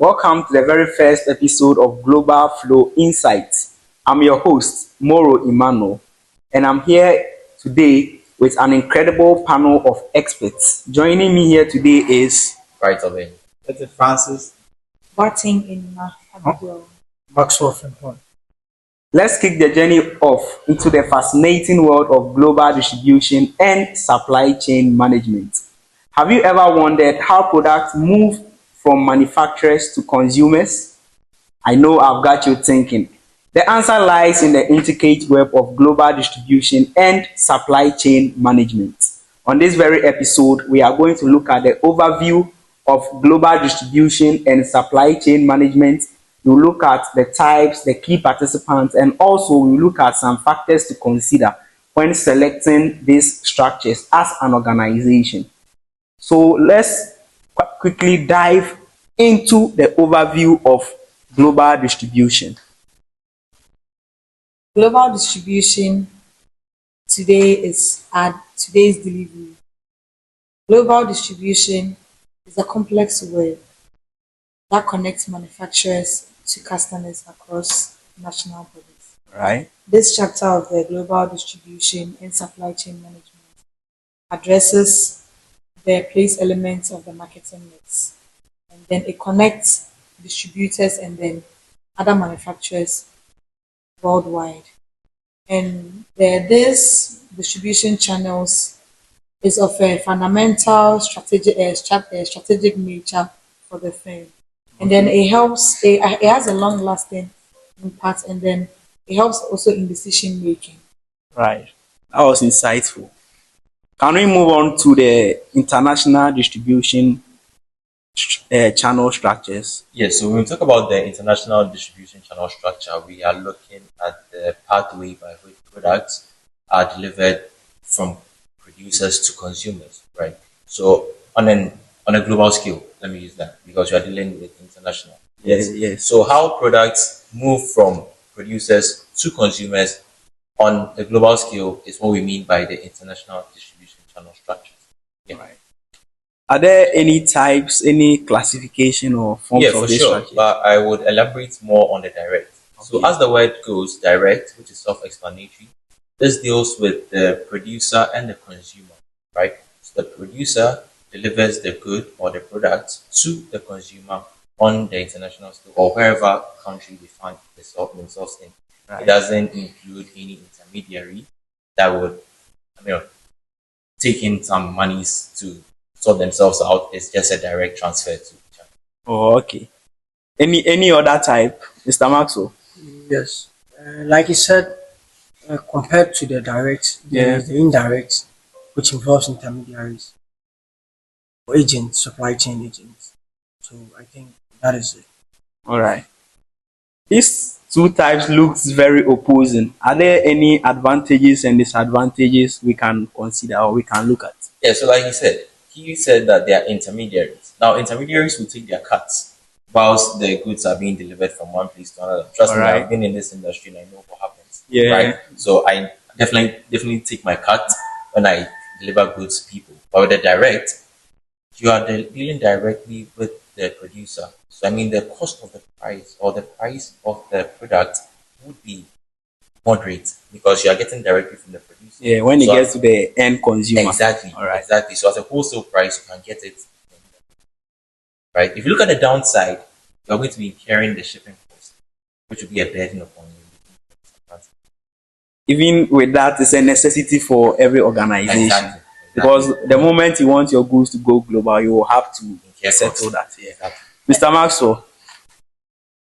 Welcome to the very first episode of Global Flow Insights. I'm your host, Moro Emmanuel, and I'm here today with an incredible panel of experts. Joining me here today is Right away. It's Francis. Batting in Abigail. Maxwell Fenton. Let's kick the journey off into the fascinating world of global distribution and supply chain management. Have you ever wondered how products move from manufacturers to consumers? I know I've got you thinking. The answer lies in the intricate web of global distribution and supply chain management. On this very episode, we are going to look at the overview of global distribution and supply chain management. We'll look at the types, the key participants, and also we'll look at some factors to consider when selecting these structures as an organization. So let's quickly dive into the overview of global distribution. Global distribution today is at today's delivery. Global distribution is a complex web that connects manufacturers to customers across national borders. Right. This chapter of the global distribution and supply chain management addresses the place elements of the marketing mix, and then it connects distributors and then other manufacturers worldwide. And these distribution channels is of a fundamental strategic nature for the firm. And then it has a long lasting impact, and then it helps also in decision making. Right. That was insightful. Can we move on to the international distribution channel structures? Yes, so when we talk about the international distribution channel structure, we are looking at the pathway by which products are delivered from producers to consumers, right? So on a global scale, let me use that because we are dealing with international. Yes. So how products move from producers to consumers on a global scale is what we mean by the international distribution channel structure. Yeah. Right. Are there any types, any classification or forms Yeah, of for this sure. structure? But I would elaborate more on the direct. So Okay. as the word goes, direct, which is self-explanatory, this deals with the producer and the consumer, right? So the producer delivers the good or the product to the consumer on the international scale or wherever country they find themselves in. Right. It doesn't include any intermediary that would, take in some monies to sort themselves out. It's just a direct transfer to each other. Oh, okay. Any other type, Mr. Maxwell? Yes. Like you said, compared to the direct, there Yeah. is the indirect, which involves intermediaries or agents, supply chain agents. So I think that is it. All right. These two types looks very opposing. Are there any advantages and disadvantages we can consider or we can look at? Yeah, so like he said that they are intermediaries. Now, intermediaries will take their cuts whilst the goods are being delivered from one place to another. Trust me, Alright. I've been in this industry and I know what happens. Yeah. Right? So I definitely take my cut when I deliver goods to people. But with the direct, you are dealing directly with the producer. So I mean, the cost of the price or the price of the product would be moderate because you are getting directly from the producer. Yeah, when it So gets to the end consumer. Exactly. All right. Exactly. So at a wholesale price, you can get it. Right. If you look at the downside, you're going to be carrying the shipping cost, which will be a burden upon you. Even with that, it's a necessity for every organization. Exactly. Because the moment you want your goods to go global, you will have to Care settle cost. that. Yeah. Exactly. Mr. Maxwell.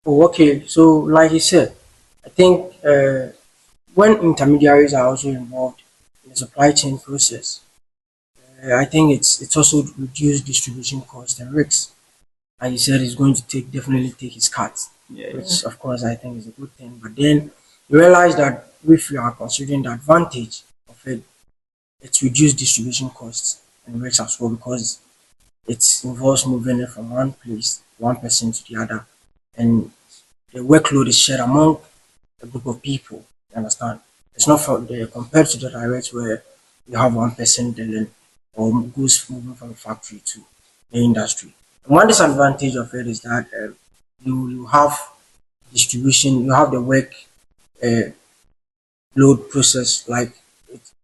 Oh, okay. So like you said, I think when intermediaries are also involved in the supply chain process, I think it's also reduced distribution costs and risks. Like you said, it's going to definitely take his cut, Yeah. which of course I think is a good thing. But then you realize that if you are considering the advantage of it, it's reduced distribution costs and risks as well because it involves moving it from one place, one person to the other, and the workload is shared among a group of people. You understand? It's not for the compared to the direct where you have one person dealing or goods moving from the factory to the industry. And one disadvantage of it is that You have distribution, you have the work uh, load process, like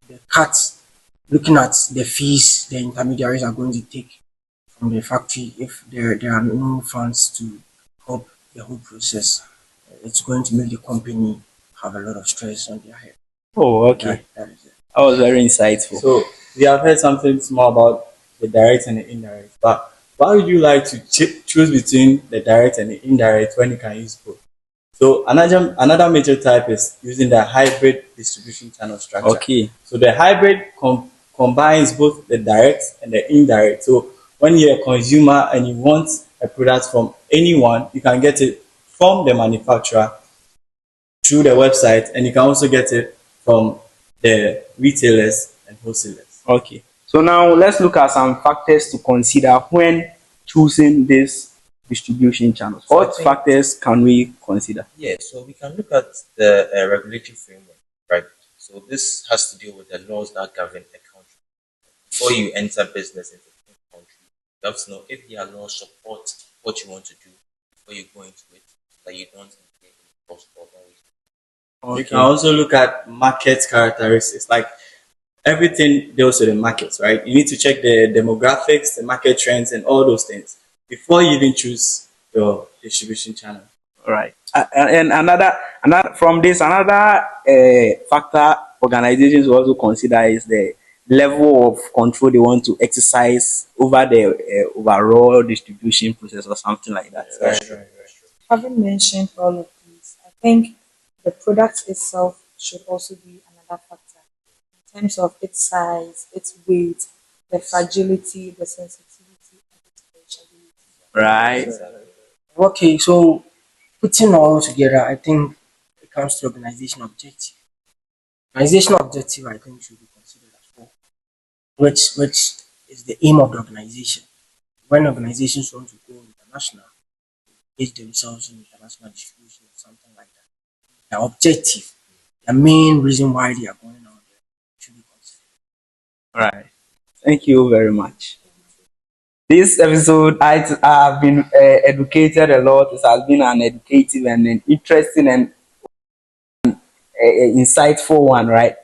the cuts, looking at the fees the intermediaries are going to take from the factory if there are no funds to help the whole process. It's going to make the company have a lot of stress on their head. Oh, okay. That is it. That was very insightful. So we have heard something small about the direct and the indirect, but why would you like to choose between the direct and the indirect when you can use both? So another major type is using the hybrid distribution channel structure. Okay. So the hybrid combines both the direct and the indirect. So when you're a consumer and you want a product from anyone, you can get it from the manufacturer through the website, and you can also get it from the retailers and wholesalers. Okay. So now let's look at some factors to consider when choosing this distribution channels. So I What think- factors can we consider? Yeah, so we can look at the regulatory framework, right? So this has to deal with the laws that govern a country. Before you enter business into a country, you have to know if their laws support what you want to do before you go into it, that you don't incur any cost or no You can also look at market characteristics, like everything deals with the markets, right? You need to check the demographics, the market trends, and all those things before you even choose your distribution channel. Right. And another from this, another factor organizations will also consider is the level of control they want to exercise over the overall distribution process or something like that. Right. Having mentioned all of these, I think the product itself should also be another factor in terms of its size, its weight, the fragility, the sensitivity, and its perishability. Right. Okay, so putting all together, I think it comes to organization objective. Organizational objective, I think, should be considered as well, which is the aim of the organization. When organizations want to go international, engage themselves in international distribution or something like that, their objective, the main reason why they are going out there should be considered. Right. Thank you very much. This episode, I have been educated a lot. It has been an educative and an interesting and insightful one, right?